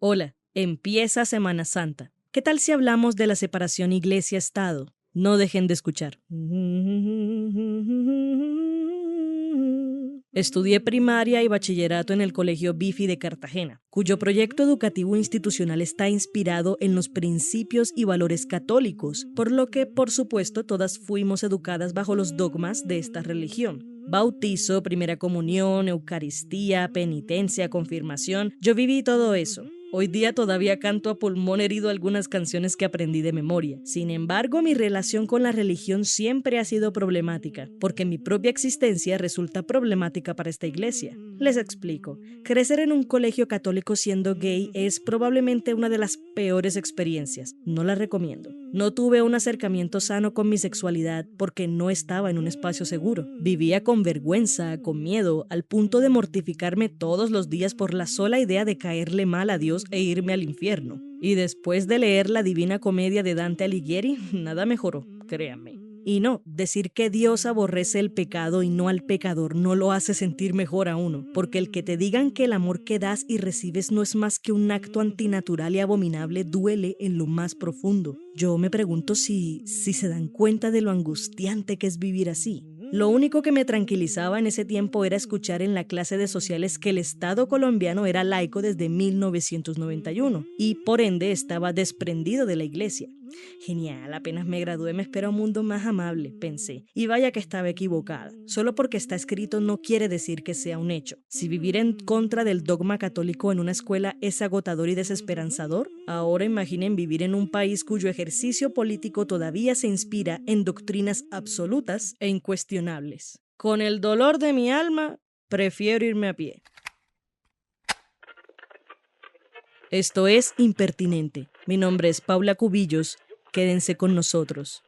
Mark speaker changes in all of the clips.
Speaker 1: Hola, empieza Semana Santa. ¿Qué tal si hablamos de la separación iglesia-estado? No dejen de escuchar. Estudié primaria y bachillerato en el Colegio Bifi de Cartagena, cuyo proyecto educativo institucional está inspirado en los principios y valores católicos, por lo que, por supuesto, todas fuimos educadas bajo los dogmas de esta religión. Bautizo, primera comunión, eucaristía, penitencia, confirmación, yo viví todo eso. Hoy día todavía canto a pulmón herido algunas canciones que aprendí de memoria. Sin embargo, mi relación con la religión siempre ha sido problemática, porque mi propia existencia resulta problemática para esta iglesia. Les explico. Crecer en un colegio católico siendo gay es probablemente una de las peores experiencias. No la recomiendo. No tuve un acercamiento sano con mi sexualidad porque no estaba en un espacio seguro. Vivía con vergüenza, con miedo, al punto de mortificarme todos los días por la sola idea de caerle mal a Dios e irme al infierno. Y después de leer la Divina Comedia de Dante Alighieri, nada mejoró, créanme. Y no, decir que Dios aborrece el pecado y no al pecador no lo hace sentir mejor a uno, porque el que te digan que el amor que das y recibes no es más que un acto antinatural y abominable duele en lo más profundo. Yo me pregunto si se dan cuenta de lo angustiante que es vivir así. Lo único que me tranquilizaba en ese tiempo era escuchar en la clase de sociales que el Estado colombiano era laico desde 1991 y por ende estaba desprendido de la iglesia. Genial, apenas me gradué me espera un mundo más amable, pensé, y vaya que estaba equivocada. Solo porque está escrito no quiere decir que sea un hecho. Si vivir en contra del dogma católico en una escuela es agotador y desesperanzador, ahora imaginen vivir en un país cuyo ejercicio político todavía se inspira en doctrinas absolutas e incuestionables. Con el dolor de mi alma, prefiero irme a pie. Esto es Impertinente. Mi nombre es Paula Cubillos. Quédense con nosotros.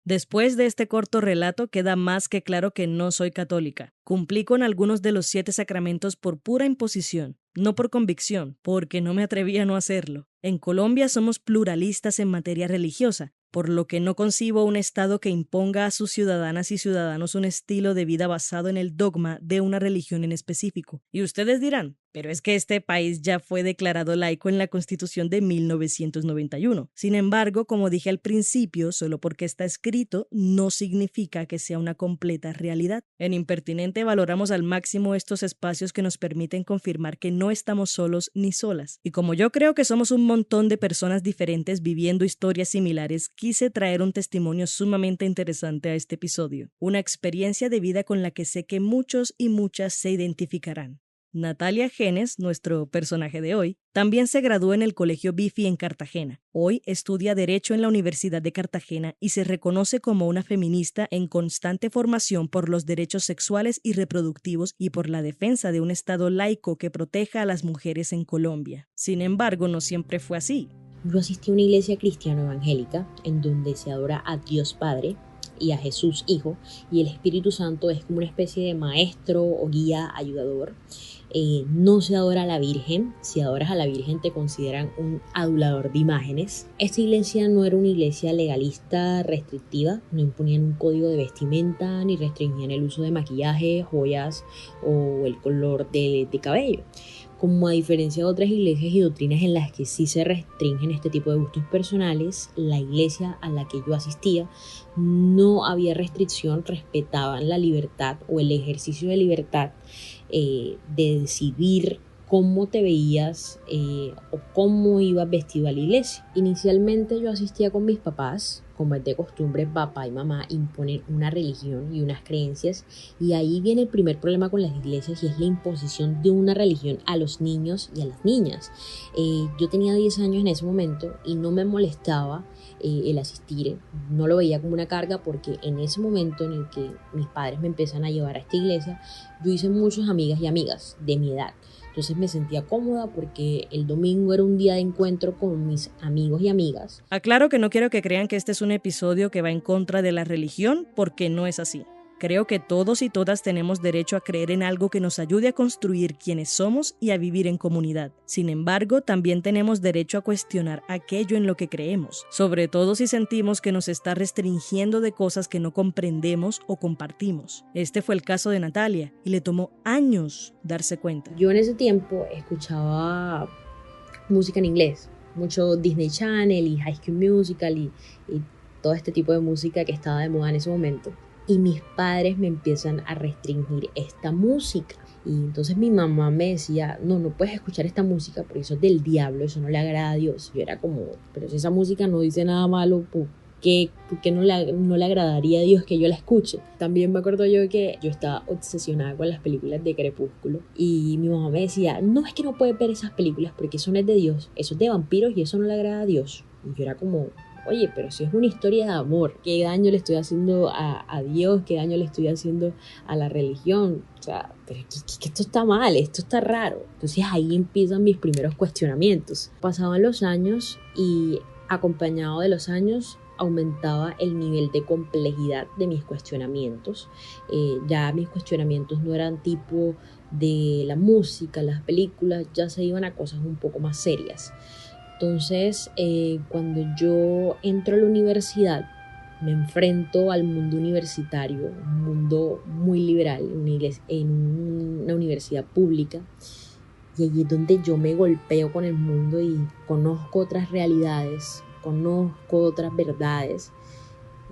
Speaker 1: Después de este corto relato queda más que claro que no soy católica. Cumplí con algunos de los 7 sacramentos por pura imposición, no por convicción, porque no me atreví a no hacerlo. En Colombia somos pluralistas en materia religiosa, por lo que no concibo un Estado que imponga a sus ciudadanas y ciudadanos un estilo de vida basado en el dogma de una religión en específico. Y ustedes dirán, pero es que este país ya fue declarado laico en la Constitución de 1991. Sin embargo, como dije al principio, solo porque está escrito no significa que sea una completa realidad. En Impertinente valoramos al máximo estos espacios que nos permiten confirmar que no estamos solos ni solas. Y como yo creo que somos un montón de personas diferentes viviendo historias similares, quise traer un testimonio sumamente interesante a este episodio. Una experiencia de vida con la que sé que muchos y muchas se identificarán. Natalia Genes, nuestro personaje de hoy, también se graduó en el Colegio Bifi en Cartagena. Hoy estudia Derecho en la Universidad de Cartagena y se reconoce como una feminista en constante formación por los derechos sexuales y reproductivos y por la defensa de un Estado laico que proteja a las mujeres en Colombia. Sin embargo, no siempre fue así.
Speaker 2: Yo asistí a una iglesia cristiana evangélica en donde se adora a Dios Padre y a Jesús Hijo, y el Espíritu Santo es como una especie de maestro o guía ayudador. No se adora a la Virgen. Si adoras a la Virgen te consideran un adulador de imágenes. Esta iglesia no era una iglesia legalista restrictiva, no imponían un código de vestimenta ni restringían el uso de maquillaje, joyas o el color de cabello. Como a diferencia de otras iglesias y doctrinas en las que sí se restringen este tipo de gustos personales, la iglesia a la que yo asistía no había restricción, respetaban la libertad o el ejercicio de libertad de decidir cómo te veías o cómo ibas vestido a la iglesia. Inicialmente yo asistía con mis papás. Como es de costumbre, papá y mamá imponen una religión y unas creencias, y ahí viene el primer problema con las iglesias, y es la imposición de una religión a los niños y a las niñas. Yo tenía 10 años en ese momento y no me molestaba el asistir, no lo veía como una carga, porque en ese momento en el que mis padres me empiezan a llevar a esta iglesia, yo hice muchas amigas y amigas de mi edad. Entonces me sentía cómoda porque el domingo era un día de encuentro con mis amigos y amigas.
Speaker 1: Aclaro que no quiero que crean que este es un episodio que va en contra de la religión, porque no es así. Creo que todos y todas tenemos derecho a creer en algo que nos ayude a construir quienes somos y a vivir en comunidad. Sin embargo, también tenemos derecho a cuestionar aquello en lo que creemos, sobre todo si sentimos que nos está restringiendo de cosas que no comprendemos o compartimos. Este fue el caso de Natalia y le tomó años darse cuenta.
Speaker 2: Yo en ese tiempo escuchaba música en inglés, mucho Disney Channel y High School Musical y todo este tipo de música que estaba de moda en ese momento. Y mis padres me empiezan a restringir esta música. Y entonces mi mamá me decía, no puedes escuchar esta música porque eso es del diablo, eso no le agrada a Dios. Yo era como, pero si esa música no dice nada malo, ¿por qué no le agradaría a Dios que yo la escuche? También me acuerdo yo que yo estaba obsesionada con las películas de Crepúsculo y mi mamá me decía, no, es que no puedes ver esas películas porque eso no es de Dios, eso es de vampiros y eso no le agrada a Dios. Y yo era como, oye, pero si es una historia de amor, ¿qué daño le estoy haciendo a Dios? ¿Qué daño le estoy haciendo a la religión? O sea, pero que esto está mal, esto está raro. Entonces ahí empiezan mis primeros cuestionamientos. Pasaban los años y acompañado de los años aumentaba el nivel de complejidad de mis cuestionamientos. Ya mis cuestionamientos no eran tipo de la música, las películas, ya se iban a cosas un poco más serias. Entonces, cuando yo entro a la universidad, me enfrento al mundo universitario, un mundo muy liberal, en una universidad pública, y allí es donde yo me golpeo con el mundo y conozco otras realidades, conozco otras verdades,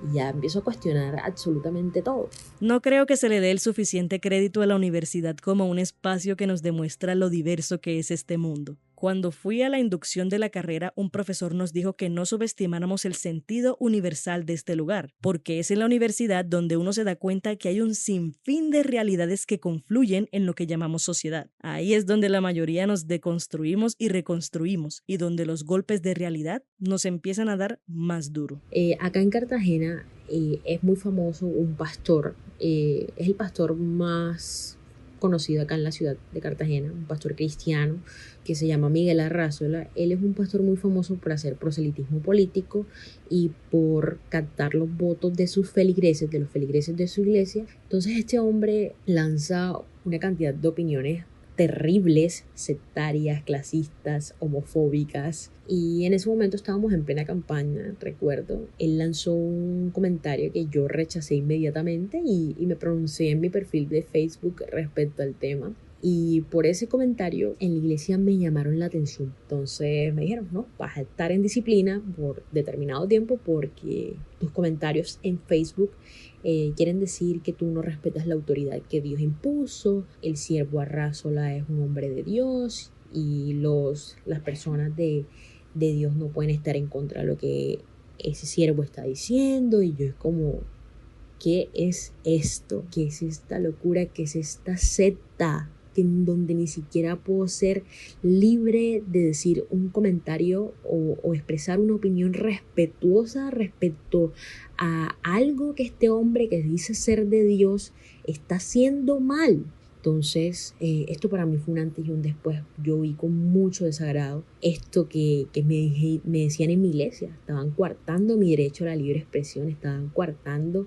Speaker 2: y ya empiezo a cuestionar absolutamente todo.
Speaker 1: No creo que se le dé el suficiente crédito a la universidad como un espacio que nos demuestra lo diverso que es este mundo. Cuando fui a la inducción de la carrera, un profesor nos dijo que no subestimáramos el sentido universal de este lugar, porque es en la universidad donde uno se da cuenta que hay un sinfín de realidades que confluyen en lo que llamamos sociedad. Ahí es donde la mayoría nos deconstruimos y reconstruimos, y donde los golpes de realidad nos empiezan a dar más duro.
Speaker 2: Acá en Cartagena es muy famoso un pastor, es el pastor más conocido acá en la ciudad de Cartagena, un pastor cristiano que se llama Miguel Arrazola. Él es un pastor muy famoso por hacer proselitismo político y por captar los votos de sus feligreses, de los feligreses de su iglesia. Entonces este hombre lanza una cantidad de opiniones terribles, sectarias, clasistas, homofóbicas. Y en ese momento estábamos en plena campaña, recuerdo. Él lanzó un comentario que yo rechacé inmediatamente y me pronuncié en mi perfil de Facebook respecto al tema. Y por ese comentario en la iglesia me llamaron la atención. Entonces me dijeron, no, vas a estar en disciplina por determinado tiempo porque tus comentarios en Facebook quieren decir que tú no respetas la autoridad que Dios impuso. El siervo Arrazola es un hombre de Dios y las personas de Dios no pueden estar en contra de lo que ese siervo está diciendo. Y yo es como, ¿qué es esto? ¿Qué es esta locura? ¿Qué es esta secta? En donde ni siquiera puedo ser libre de decir un comentario o expresar una opinión respetuosa respecto a algo que este hombre que dice ser de Dios está haciendo mal. Entonces, esto para mí fue un antes y un después. Yo vi con mucho desagrado esto que me decían en mi iglesia. Estaban coartando mi derecho a la libre expresión, estaban coartando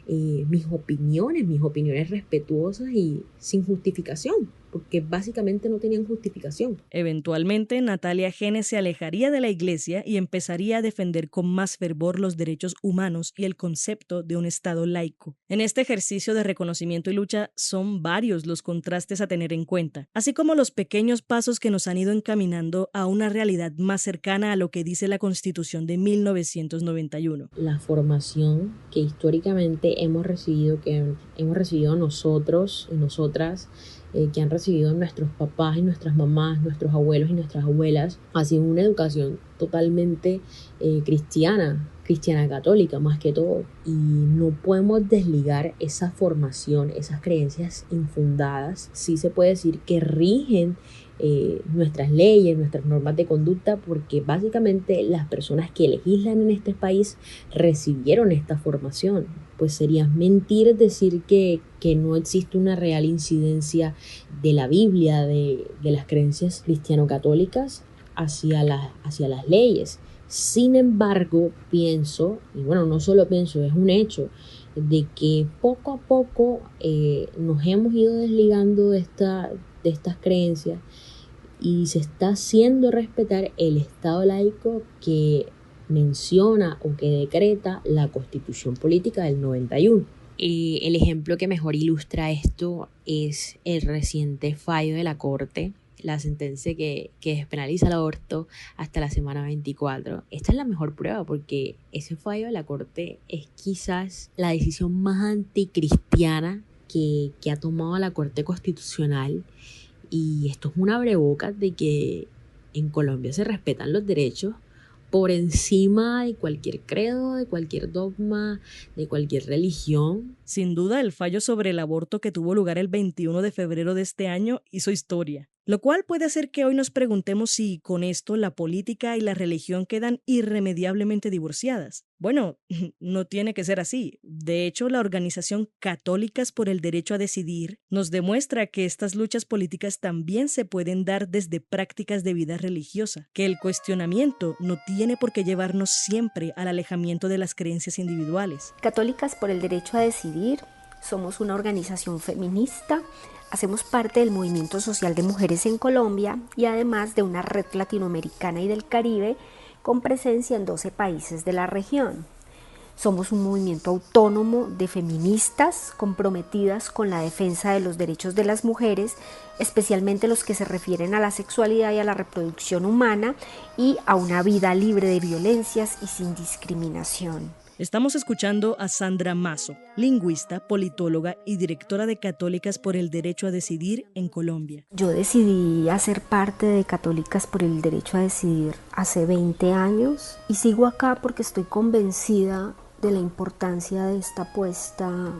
Speaker 2: mis opiniones respetuosas y sin justificación, porque básicamente no tenían justificación.
Speaker 1: Eventualmente, Natalia Genes se alejaría de la iglesia y empezaría a defender con más fervor los derechos humanos y el concepto de un Estado laico. En este ejercicio de reconocimiento y lucha son varios los contrastes a tener en cuenta, así como los pequeños pasos que nos han ido encaminando a una realidad más cercana a lo que dice la Constitución de 1991.
Speaker 2: La formación que históricamente hemos recibido nosotros y nosotras, que han recibido nuestros papás y nuestras mamás, nuestros abuelos y nuestras abuelas, ha sido una educación totalmente cristiana católica más que todo, y no podemos desligar esa formación, esas creencias infundadas. Sí se puede decir que rigen nuestras leyes, nuestras normas de conducta, porque básicamente las personas que legislan en este país recibieron esta formación. Pues sería mentir decir que no existe una real incidencia de la Biblia, de las creencias cristiano-católicas hacia las leyes. Sin embargo, pienso, y bueno, no solo pienso, es un hecho, de que poco a poco nos hemos ido desligando de estas creencias y se está haciendo respetar el Estado laico que menciona o que decreta la Constitución Política del 91. El ejemplo que mejor ilustra esto es el reciente fallo de la Corte, la sentencia que despenaliza el aborto hasta la semana 24. Esta es la mejor prueba porque ese fallo de la Corte es quizás la decisión más anticristiana que ha tomado la Corte Constitucional, y esto es un abrebocas de que en Colombia se respetan los derechos por encima de cualquier credo, de cualquier dogma, de cualquier religión.
Speaker 1: Sin duda, el fallo sobre el aborto que tuvo lugar el 21 de febrero de este año hizo historia, lo cual puede hacer que hoy nos preguntemos si con esto la política y la religión quedan irremediablemente divorciadas. Bueno, no tiene que ser así. De hecho, la organización Católicas por el Derecho a Decidir nos demuestra que estas luchas políticas también se pueden dar desde prácticas de vida religiosa, que el cuestionamiento no tiene por qué llevarnos siempre al alejamiento de las creencias individuales.
Speaker 3: Católicas por el Derecho a Decidir somos una organización feminista. Hacemos parte del movimiento social de mujeres en Colombia y además de una red latinoamericana y del Caribe con presencia en 12 países de la región. Somos un movimiento autónomo de feministas comprometidas con la defensa de los derechos de las mujeres, especialmente los que se refieren a la sexualidad y a la reproducción humana y a una vida libre de violencias y sin discriminación.
Speaker 1: Estamos escuchando a Sandra Mazo, lingüista, politóloga y directora de Católicas por el Derecho a Decidir en Colombia.
Speaker 3: Yo decidí hacer parte de Católicas por el Derecho a Decidir hace 20 años y sigo acá porque estoy convencida de la importancia de esta apuesta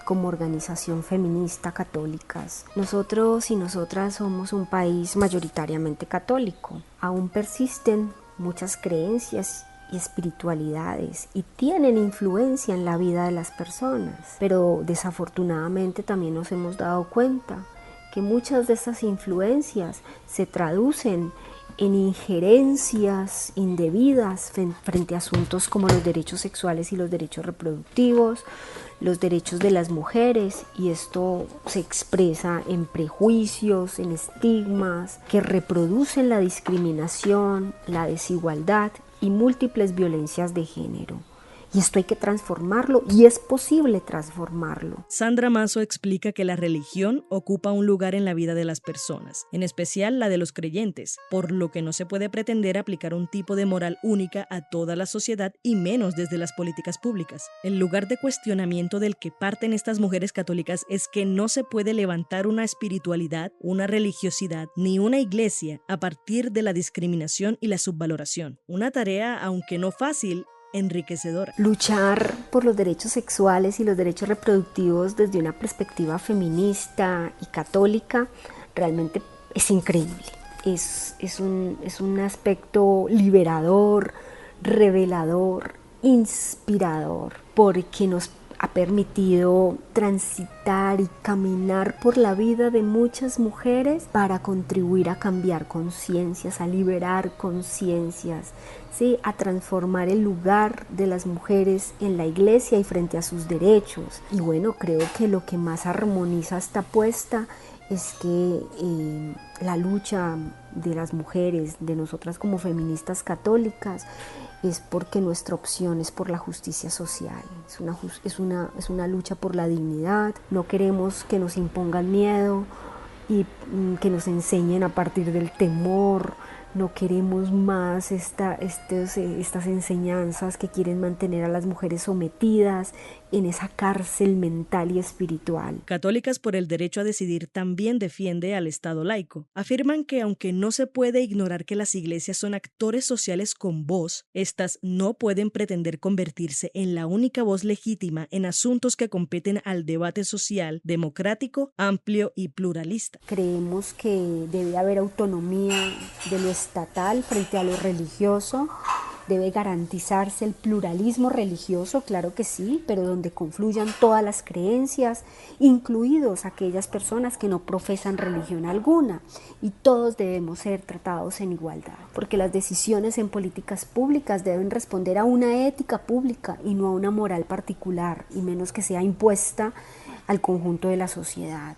Speaker 3: como organización feminista Católicas. Nosotros y nosotras somos un país mayoritariamente católico. Aún persisten muchas creencias y espiritualidades y tienen influencia en la vida de las personas, pero desafortunadamente también nos hemos dado cuenta que muchas de esas influencias se traducen en injerencias indebidas frente a asuntos como los derechos sexuales y los derechos reproductivos, los derechos de las mujeres, y esto se expresa en prejuicios, en estigmas que reproducen la discriminación, la desigualdad y múltiples violencias de género. Y esto hay que transformarlo, y es posible transformarlo.
Speaker 1: Sandra Mazo explica que la religión ocupa un lugar en la vida de las personas, en especial la de los creyentes, por lo que no se puede pretender aplicar un tipo de moral única a toda la sociedad y menos desde las políticas públicas. El lugar de cuestionamiento del que parten estas mujeres católicas es que no se puede levantar una espiritualidad, una religiosidad, ni una iglesia a partir de la discriminación y la subvaloración. Una tarea, aunque no fácil, enriquecedora.
Speaker 3: Luchar por los derechos sexuales y los derechos reproductivos desde una perspectiva feminista y católica realmente es increíble. Es un aspecto liberador, revelador, inspirador, porque nos ha permitido transitar y caminar por la vida de muchas mujeres para contribuir a cambiar conciencias, a liberar conciencias, ¿sí? A transformar el lugar de las mujeres en la iglesia y frente a sus derechos. Y bueno, creo que lo que más armoniza esta apuesta es que la lucha de las mujeres, de nosotras como feministas católicas, es porque nuestra opción es por la justicia social, es una lucha por la dignidad. No queremos que nos impongan miedo y que nos enseñen a partir del temor. No queremos más estas enseñanzas que quieren mantener a las mujeres sometidas en esa cárcel mental y espiritual.
Speaker 1: Católicas por el Derecho a Decidir también defiende al Estado laico. Afirman que aunque no se puede ignorar que las iglesias son actores sociales con voz, estas no pueden pretender convertirse en la única voz legítima en asuntos que competen al debate social, democrático, amplio y pluralista.
Speaker 3: Creemos que debe haber autonomía de lo estatal frente a lo religioso. Debe garantizarse el pluralismo religioso, claro que sí, pero donde confluyan todas las creencias, incluidos aquellas personas que no profesan religión alguna, y todos debemos ser tratados en igualdad, porque las decisiones en políticas públicas deben responder a una ética pública y no a una moral particular, y menos que sea impuesta al conjunto de la sociedad.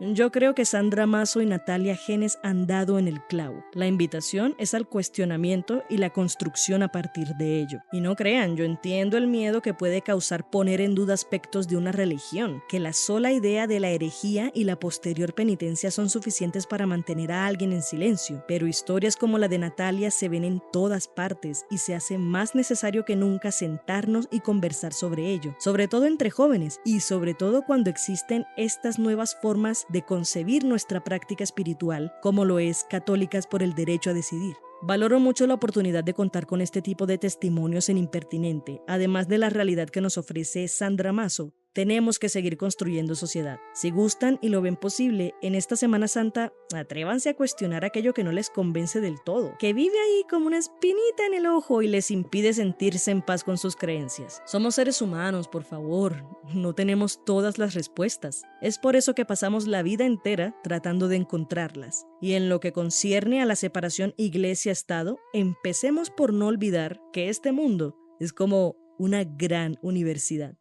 Speaker 1: Yo creo que Sandra Mazo y Natalia Genes han dado en el clavo. La invitación es al cuestionamiento y la construcción a partir de ello. Y no crean, yo entiendo el miedo que puede causar poner en duda aspectos de una religión, que la sola idea de la herejía y la posterior penitencia son suficientes para mantener a alguien en silencio, pero historias como la de Natalia se ven en todas partes y se hace más necesario que nunca sentarnos y conversar sobre ello, sobre todo entre jóvenes y sobre todo cuando existen estas nuevas formas de concebir nuestra práctica espiritual, como lo es Católicas por el Derecho a Decidir. Valoro mucho la oportunidad de contar con este tipo de testimonios en Impertinente, además de la realidad que nos ofrece Sandra Mazo. Tenemos que seguir construyendo sociedad. Si gustan y lo ven posible, en esta Semana Santa, atrévanse a cuestionar aquello que no les convence del todo, que vive ahí como una espinita en el ojo y les impide sentirse en paz con sus creencias. Somos seres humanos, por favor, no tenemos todas las respuestas. Es por eso que pasamos la vida entera tratando de encontrarlas. Y en lo que concierne a la separación iglesia-estado, empecemos por no olvidar que este mundo es como una gran universidad.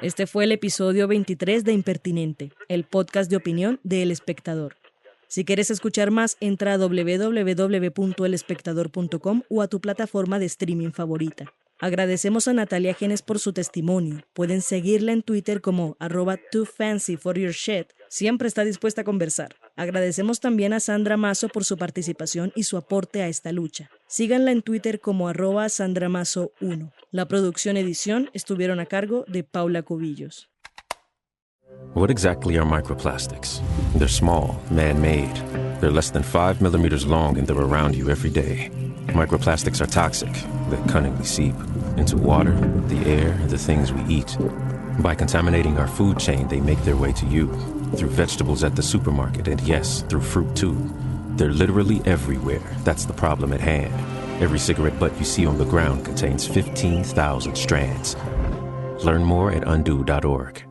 Speaker 1: Este fue el episodio 23 de Impertinente, el podcast de opinión de El Espectador. Si quieres escuchar más, entra a www.elespectador.com o a tu plataforma de streaming favorita. Agradecemos a Natalia Genes por su testimonio. Pueden seguirla en Twitter como @toofancyforyourshit. Siempre está dispuesta a conversar. Agradecemos también a Sandra Mazo por su participación y su aporte a esta lucha. Síganla en Twitter como @sandramazo1. La producción y edición estuvieron a cargo de Paula Cubillos.
Speaker 4: What exactly are microplastics? They're small, man-made. They're less than 5 millimeters long and they're around you every day. Microplastics are toxic. They cunningly seep into water, the air, the things we eat. By contaminating our food chain, they make their way to you, through vegetables at the supermarket, and yes, through fruit too. They're literally everywhere. That's the problem at hand. Every cigarette butt you see on the ground contains 15,000 strands. Learn more at undo.org.